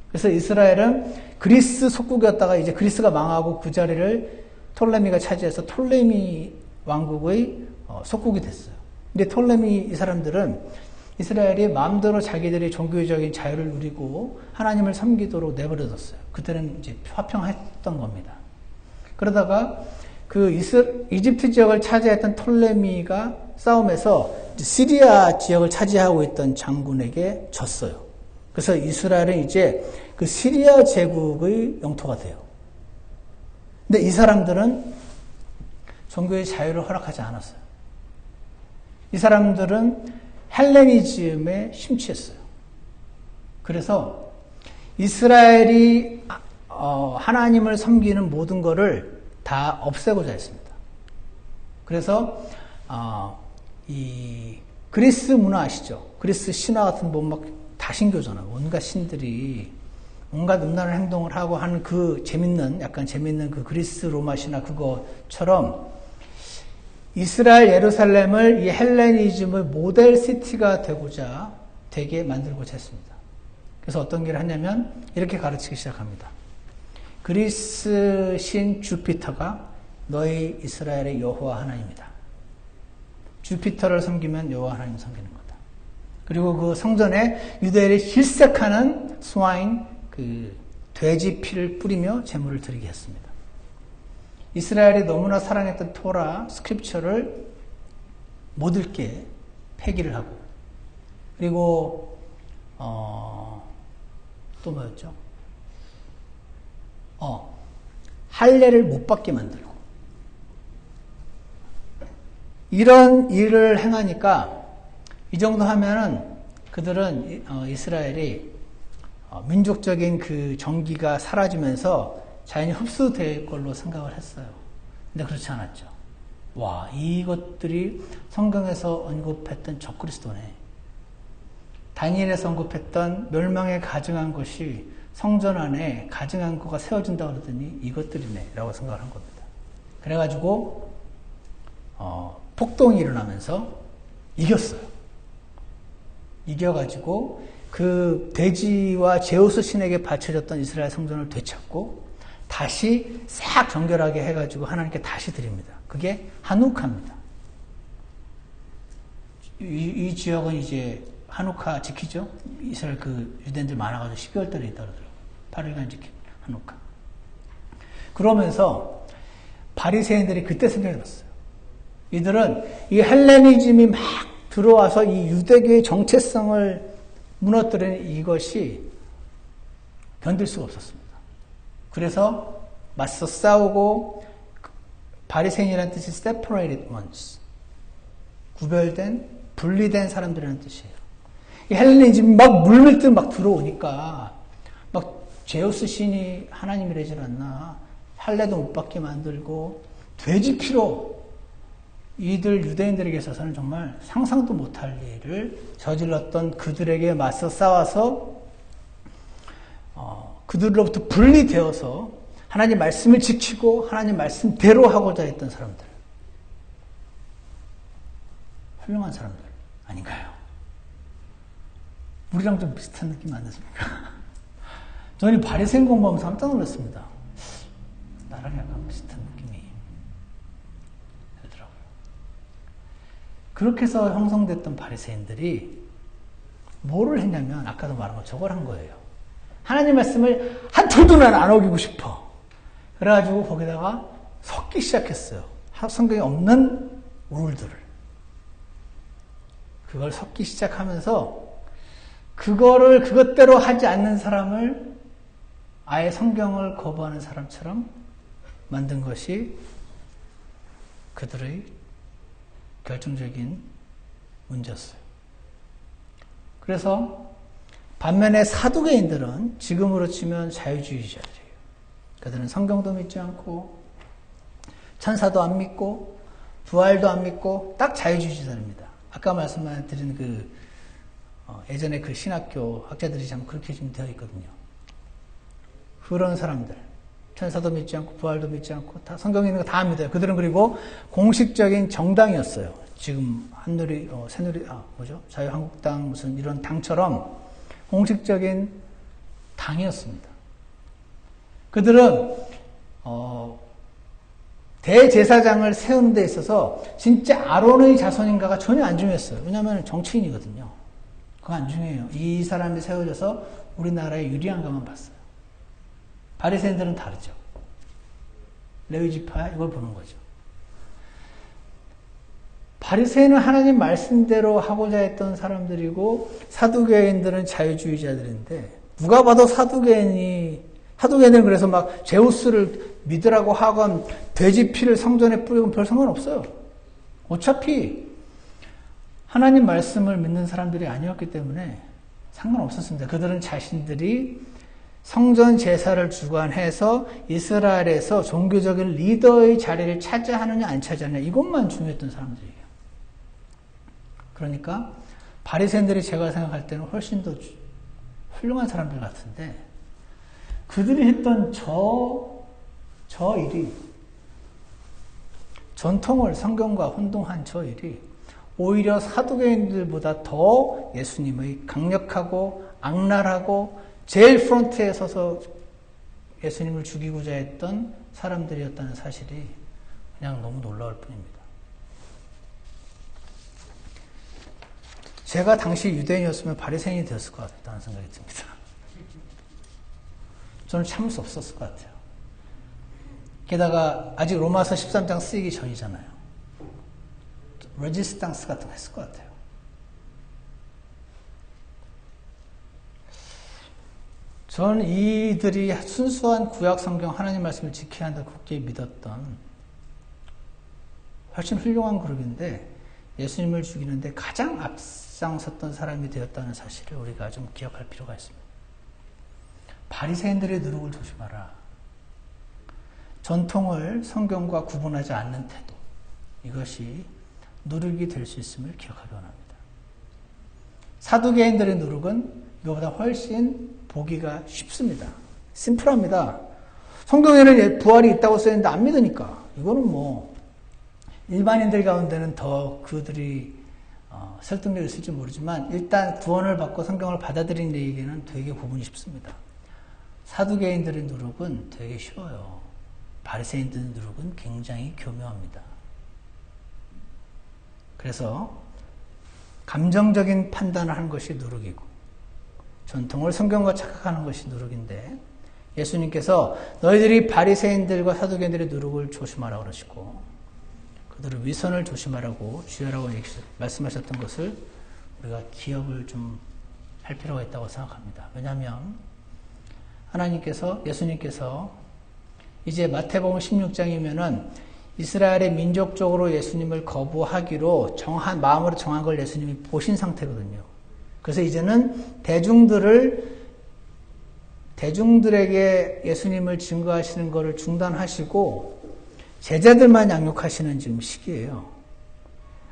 그래서 이스라엘은 그리스 속국이었다가 이제 그리스가 망하고 그 자리를 톨레미가 차지해서 톨레미 왕국의 속국이 됐어요. 근데 톨레미 이 사람들은 이스라엘이 마음대로 자기들이 종교적인 자유를 누리고 하나님을 섬기도록 내버려뒀어요. 그때는 이제 화평했던 겁니다. 그러다가 그 이집트 지역을 차지했던 톨레미가 싸움에서 시리아 지역을 차지하고 있던 장군에게 졌어요. 그래서 이스라엘은 이제 그 시리아 제국의 영토가 돼요. 근데 이 사람들은 종교의 자유를 허락하지 않았어요. 이 사람들은 헬레니즘에 심취했어요. 그래서 이스라엘이 하나님을 섬기는 모든 것을 다 없애고자 했습니다. 그래서 이 그리스 문화 아시죠? 그리스 신화 같은 뭐 막 다신교잖아요. 온갖 신들이 온갖 음란한 행동을 하고 하는 그 약간 재밌는 그 그리스 로마 신화 그거처럼 이스라엘 예루살렘을 이 헬레니즘의 모델 시티가 되게 만들고자 했습니다. 그래서 어떤 일을 했냐면 이렇게 가르치기 시작합니다. 그리스 신 주피터가 너희 이스라엘의 여호와 하나님이다. 주피터를 섬기면 여호와 하나님 섬기는 거다. 그리고 그 성전에 유대인이 힐색하는 스와인, 그 돼지 피를 뿌리며 제물을 드리게 했습니다. 이스라엘이 너무나 사랑했던 토라, 스크립처를 못 읽게 폐기를 하고, 그리고 또 뭐였죠? 할례를 못 받게 만들고, 이런 일을 행하니까 이 정도 하면은 그들은 이스라엘이 민족적인 그 정기가 사라지면서 자연히 흡수될 걸로 생각을 했어요. 근데 그렇지 않았죠. 와, 이것들이 성경에서 언급했던 적그리스도네. 다니엘에서 언급했던 멸망에 가증한 것이 성전 안에 가증한 거가 세워진다고 그러더니 이것들이네 라고 생각을 한 겁니다. 그래가지고 폭동이 일어나면서 이겼어요. 이겨가지고 그 돼지와 제우스 신에게 바쳐졌던 이스라엘 성전을 되찾고 다시 싹 정결하게 해가지고 하나님께 다시 드립니다. 그게 하누카입니다. 이 지역은 이제 하누카 지키죠? 이스라엘 그 유대인들 많아가지고 12월 달에 있다 그러더라고요. 8일간 지킨 하누카. 그러면서 바리새인들이 그때 생각이 났어요. 이들은 이 헬레니즘이 막 들어와서 이 유대교의 정체성을 무너뜨리는 이것이 견딜 수가 없었습니다. 그래서 맞서 싸우고, 바리새인이라는 뜻이 separated ones, 구별된, 분리된 사람들이라는 뜻이에요. 이 헬레니즘이 막 물밀듯 막 들어오니까 막 제우스 신이 하나님이라질 않나, 할례도 못 받게 만들고 돼지 피로 이들 유대인들에게 있어서는 정말 상상도 못할 일을 저질렀던 그들에게 맞서 싸워서 그들로부터 분리되어서 하나님 말씀을 지키고 하나님 말씀대로 하고자 했던 사람들. 훌륭한 사람들 아닌가요? 우리랑 좀 비슷한 느낌 안 드십니까? 저는 바리새인 공부하면서 깜짝 놀랐습니다. 나랑 약간 비슷한 느낌이 들더라고요. 그렇게 해서 형성됐던 바리새인들이 뭐를 했냐면 아까도 말한 거 저걸 한 거예요. 하나님 말씀을 한 톨도 안 어기고 싶어. 그래가지고 거기다가 섞기 시작했어요. 성경에 없는 룰들을. 그걸 섞기 시작하면서 그거를 그것대로 하지 않는 사람을 아예 성경을 거부하는 사람처럼 만든 것이 그들의 결정적인 문제였어요. 그래서 반면에 사두개인들은 지금으로 치면 자유주의자들이에요. 그들은 성경도 믿지 않고 천사도 안 믿고 부활도 안 믿고 딱 자유주의자들입니다. 아까 말씀드린 예전에 그 신학교 학자들이 참 그렇게 지금 되어 있거든요. 그런 사람들, 천사도 믿지 않고 부활도 믿지 않고 다 성경에 있는 거 다 믿어요. 그들은 그리고 공식적인 정당이었어요. 지금 자유한국당 무슨 이런 당처럼 공식적인 당이었습니다. 그들은 대제사장을 세우는 데 있어서 진짜 아론의 자손인가가 전혀 안 중요했어요. 왜냐하면 정치인이거든요. 그거 안 중요해요. 이 사람이 세워져서 우리나라에 유리한가만 봤어요. 바리새인들은 다르죠. 레위 지파 이걸 보는 거죠. 바리새인은 하나님 말씀대로 하고자 했던 사람들이고 사두개인들은 자유주의자들인데 누가 봐도 사두개인들은 그래서 막 제우스를 믿으라고 하건 돼지 피를 성전에 뿌리건 별 상관없어요. 어차피 하나님 말씀을 믿는 사람들이 아니었기 때문에 상관없었습니다. 그들은 자신들이 성전 제사를 주관해서 이스라엘에서 종교적인 리더의 자리를 차지하느냐 안 차지하느냐 이것만 중요했던 사람들이에요. 그러니까 바리새인들이 제가 생각할 때는 훨씬 더 훌륭한 사람들 같은데 그들이 했던 저 일이 전통을 성경과 혼동한 저 일이 오히려 사두개인들보다 더 예수님의 강력하고 악랄하고 제일 프론트에 서서 예수님을 죽이고자 했던 사람들이었다는 사실이 그냥 너무 놀라울 뿐입니다. 제가 당시 유대인이었으면 바리새인이 되었을 것 같다는 생각이 듭니다. 저는 참을 수 없었을 것 같아요. 게다가 아직 로마서 13장 쓰이기 전이잖아요. 레지스탕스 같은 거 했을 것 같아요. 저는 이들이 순수한 구약 성경 하나님 말씀을 지켜야 한다 굳게 믿었던 훨씬 훌륭한 그룹인데 예수님을 죽이는데 가장 앞장섰던 사람이 되었다는 사실을 우리가 좀 기억할 필요가 있습니다. 바리새인들의 누룩을 조심하라. 전통을 성경과 구분하지 않는 태도. 이것이 누룩이 될 수 있음을 기억하기 원합니다. 사두개인들의 누룩은 이거보다 훨씬 보기가 쉽습니다. 심플합니다. 성경에는 부활이 있다고 써있는데 안 믿으니까. 이거는 뭐 일반인들 가운데는 더 그들이 설득력이 있을지 모르지만 일단 구원을 받고 성경을 받아들이는 얘기는 되게 구분이 쉽습니다. 사두개인들의 누룩은 되게 쉬워요. 바리새인들의 누룩은 굉장히 교묘합니다. 그래서 감정적인 판단을 하는 것이 누룩이고 전통을 성경과 착각하는 것이 누룩인데 예수님께서 너희들이 바리새인들과 사두개인들의 누룩을 조심하라고 그러시고 그들의 위선을 조심하라고 주의하라고 말씀하셨던 것을 우리가 기억을 좀 할 필요가 있다고 생각합니다. 왜냐하면 예수님께서 이제 마태복음 16장이면은 이스라엘의 민족적으로 예수님을 거부하기로 마음으로 정한 걸 예수님이 보신 상태거든요. 그래서 이제는 대중들에게 예수님을 증거하시는 것을 중단하시고 제자들만 양육하시는 지금 시기예요.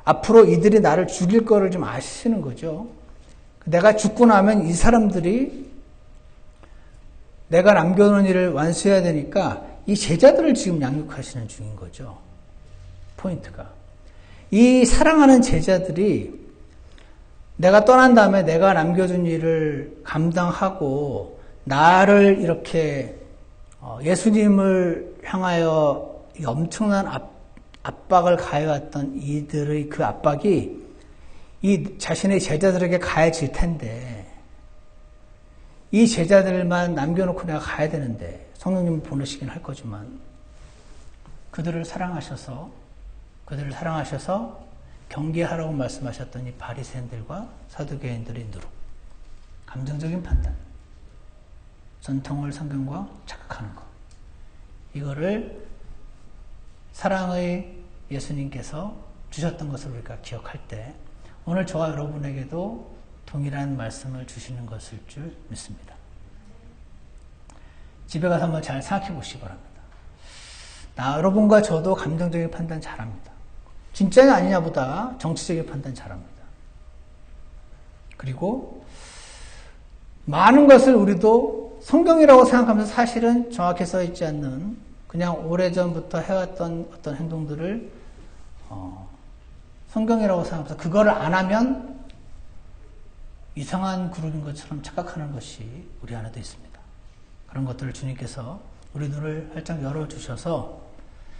앞으로 이들이 나를 죽일 거를 좀 아시는 거죠. 내가 죽고 나면 이 사람들이 내가 남겨놓은 일을 완수해야 되니까 이 제자들을 지금 양육하시는 중인 거죠. 포인트가. 이 사랑하는 제자들이 내가 떠난 다음에 내가 남겨준 일을 감당하고 나를 이렇게 예수님을 향하여 엄청난 압박을 가해왔던 이들의 그 압박이 이 자신의 제자들에게 가해질 텐데 이 제자들만 남겨놓고 내가 가야 되는데 성령님을 보내시긴 할 거지만 그들을 사랑하셔서 경계하라고 말씀하셨던 이 바리새인들과 사두개인들의 누룩, 감정적인 판단, 전통을 성경과 착각하는 것, 이거를 사랑의 예수님께서 주셨던 것을 우리가 기억할 때 오늘 저와 여러분에게도 동일한 말씀을 주시는 것일 줄 믿습니다. 집에 가서 한번 잘 생각해 보시기 바랍니다. 여러분과 저도 감정적인 판단 잘합니다. 진짜냐 아니냐보다 정치적인 판단 잘합니다. 그리고 많은 것을 우리도 성경이라고 생각하면서 사실은 정확히 써 있지 않는 그냥 오래전부터 해왔던 어떤 행동들을 성경이라고 생각하면서 그거를 안 하면 이상한 그룹인 것처럼 착각하는 것이 우리 안에도 있습니다. 그런 것들을 주님께서 우리 눈을 활짝 열어주셔서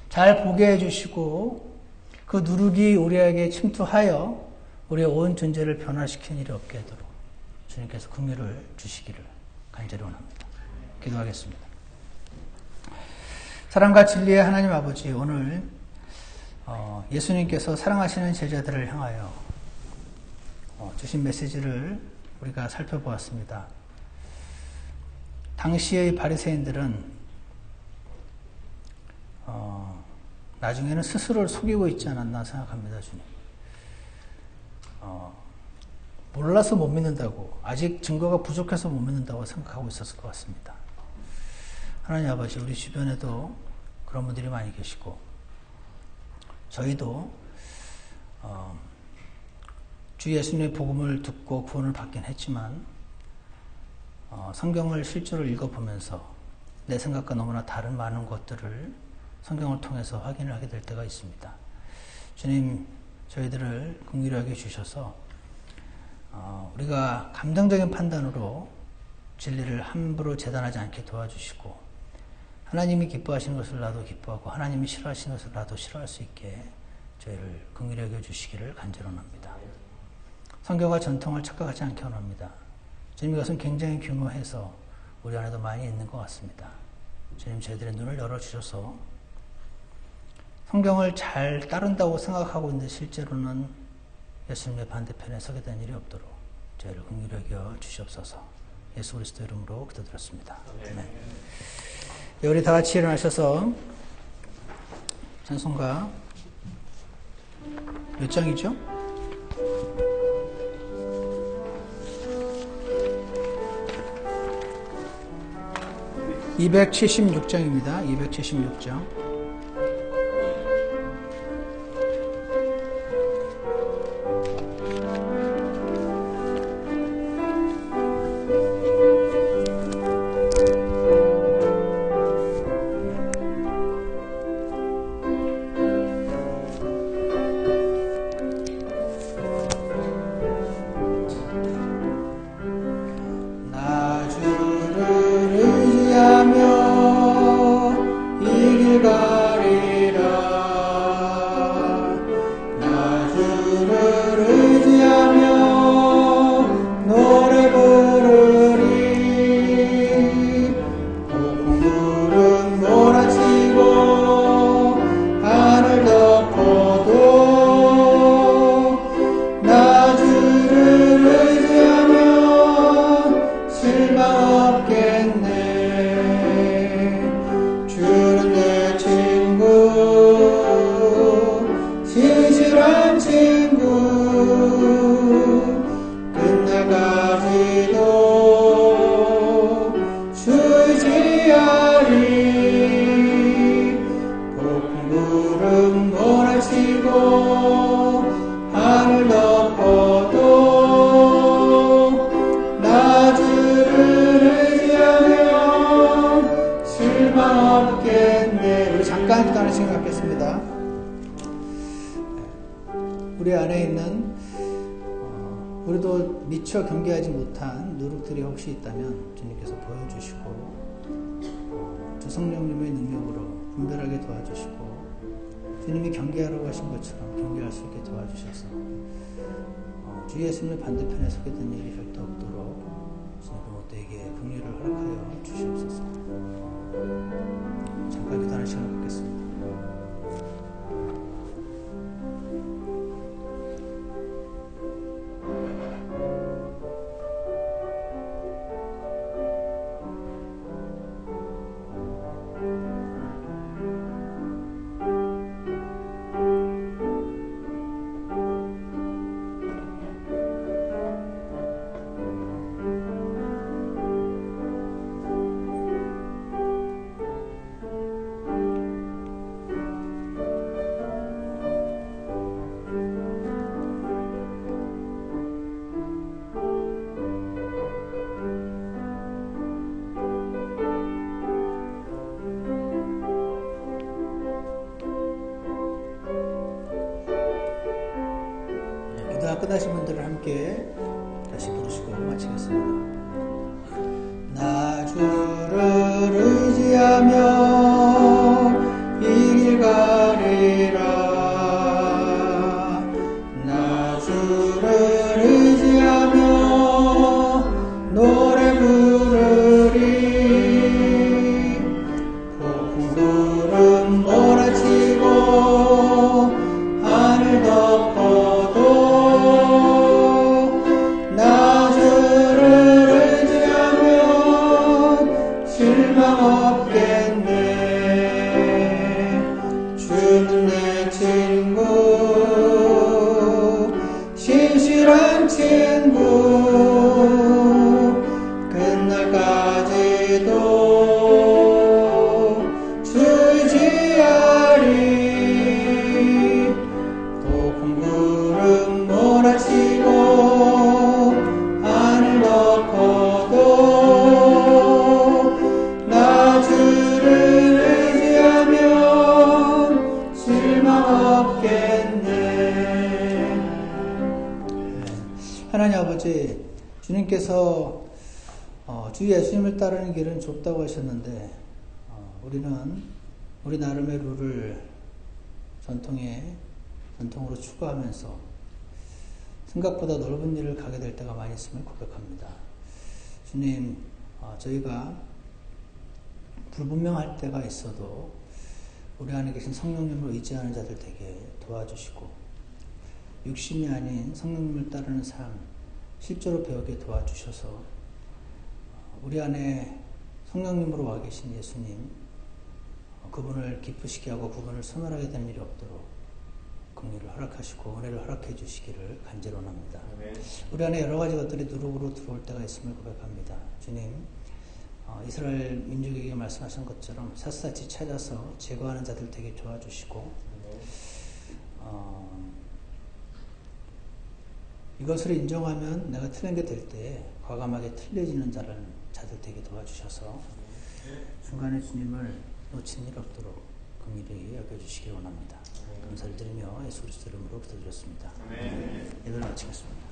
잘 보게 해주시고 그 누룩이 우리에게 침투하여 우리의 온 존재를 변화시키는 일이 없게 하도록 주님께서 긍휼을 주시기를 간절히 원합니다. 기도하겠습니다. 사랑과 진리의 하나님 아버지, 오늘 예수님께서 사랑하시는 제자들을 향하여 주신 메시지를 우리가 살펴보았습니다. 당시의 바리새인들은 나중에는 스스로를 속이고 있지 않았나 생각합니다, 주님. 몰라서 못 믿는다고, 아직 증거가 부족해서 못 믿는다고 생각하고 있었을 것 같습니다. 하나님 아버지, 우리 주변에도 그런 분들이 많이 계시고, 저희도 주 예수님의 복음을 듣고 구원을 받긴 했지만 성경을 실제로 읽어보면서 내 생각과 너무나 다른 많은 것들을 성경을 통해서 확인을 하게 될 때가 있습니다. 주님, 저희들을 긍휼히 여겨 주셔서 우리가 감정적인 판단으로 진리를 함부로 재단하지 않게 도와주시고, 하나님이 기뻐하시는 것을 나도 기뻐하고 하나님이 싫어하시는 것을 나도 싫어할 수 있게 저희를 긍휼히 여겨 주시기를 간절히 원합니다. 성경과 전통을 착각하지 않게 원합니다. 주님, 이것은 굉장히 규모해서 우리 안에도 많이 있는 것 같습니다. 주님, 저희들의 눈을 열어주셔서 성경을 잘 따른다고 생각하고 있는데 실제로는 예수님의 반대편에 서게 된 일이 없도록 저희를 긍휼히 여겨 주시옵소서. 예수 그리스도 이름으로 기도드렸습니다. 아멘. 네, 우리 다 같이 일어나셔서 찬송가 몇 장이죠? 276장입니다. 276장. 우리 안에 있는 우리도 미처 경계하지 못한 누룩들이 혹시 있다면 주님께서 보여주시고 주 성령님의 능력으로 분별하게 도와주시고 주님이 경계하라고 하신 것처럼 경계할 수 있게 도와주셔서 주 예수님의 반대편에 서게 된 일이 절대 없도록 주님 모두에게 긍휼을 허락하여 주시옵소서. 잠깐 기도하는 시간을 갖겠습니다. 찬양 끝나신 분들은 함께 다시 부르시고 마치겠습니다. 나 주를 의지하며 이 길 가리라. 나 주를 의지하며 노래 부르리. 폭풍 구름 몰아치고 하늘 덮어도 나 주를 의지하면 실망 없겠네. 주는 내 친구, 신실한 친구, 끝날까지도 주 의지하리. 폭풍 구름 몰아치고 하늘 덮어도 나 주를 의지하면 실망 없겠네. 하나님 아버지, 주님께서 주 예수님을 따르는 길은 좁다고 하셨는데 우리는 우리 나름의 룰을 전통으로 추구하면서 생각보다 넓은 일을 가게 될 때가 많이 있음을 고백합니다. 주님, 저희가 불분명할 때가 있어도 우리 안에 계신 성령님을 의지하는 자들 되게 도와주시고, 육신이 아닌 성령님을 따르는 삶 실제로 배우게 도와주셔서 우리 안에 성령님으로 와 계신 예수님, 그분을 기쁘시게 하고 그분을 소멸하게 되는 일이 없도록 긍휼을 허락하시고 은혜를 허락해 주시기를 간절히 원합니다. 우리 안에 여러 가지 것들이 누룩으로 들어올 때가 있음을 고백합니다. 주님, 이스라엘 민족에게 말씀하신 것처럼 샅샅이 찾아서 제거하는 자들 되게 도와주시고, 이것을 인정하면 내가 틀린 게 될 때에 과감하게 틀려지는 자들 되게 도와주셔서 중간에 주님을 놓친 일 없도록 긍휼히 여겨주시기 원합니다. 감사를 드리며 예수 그리스도 이름으로 기도드렸습니다. 예배를 마치겠습니다.